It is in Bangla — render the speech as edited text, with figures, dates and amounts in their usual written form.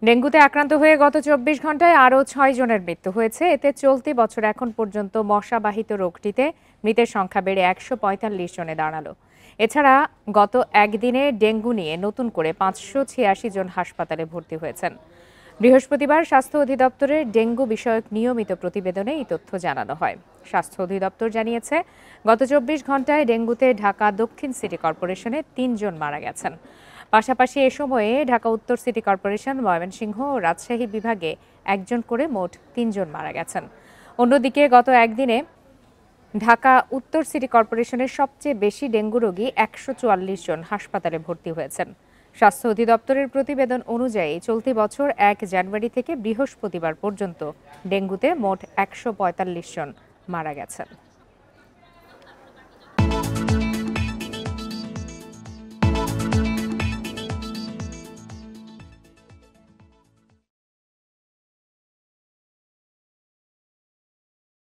ডেঙ্গুতে আক্রান্ত হয়ে গত ২৪ ঘন্টায় আরও ৬ জনের মৃত্যু হয়েছে। এতে চলতি বছর এখন পর্যন্ত মশাবাহিত রোগটিতে মৃতের সংখ্যা বেড়ে ১৪৫ জনে দাঁড়ালো। এছাড়া গত একদিনে ডেঙ্গু নিয়ে নতুন করে ৫৮৬ জন হাসপাতালে ভর্তি হয়েছেন। বৃহস্পতিবার স্বাস্থ্য অধিদপ্তরের ডেঙ্গু বিষয়ক নিয়মিত প্রতিবেদনে এই তথ্য জানানো হয়। স্বাস্থ্য অধিদপ্তর জানিয়েছে, গত ২৪ ঘন্টায় ডেঙ্গুতে ঢাকা দক্ষিণ সিটি কর্পোরেশনে ৩ জন মারা গেছেন। পাশাপাশি এ সময়ে ঢাকা উত্তর সিটি কর্পোরেশন, ময়মনসিংহ ও রাজশাহী বিভাগে একজন করে মোট ৩ জন মারা গেছেন। অন্যদিকে গত একদিনে ঢাকা উত্তর সিটি কর্পোরেশনের সবচেয়ে বেশি ডেঙ্গু রোগী ১৪৪ জন হাসপাতালে ভর্তি হয়েছেন। স্বাস্থ্য অধিদপ্তরের প্রতিবেদন অনুযায়ী চলতি বছর ১ জানুয়ারি থেকে বৃহস্পতিবার পর্যন্ত ডেঙ্গুতে মোট ১৪৫ জন মারা গেছেন।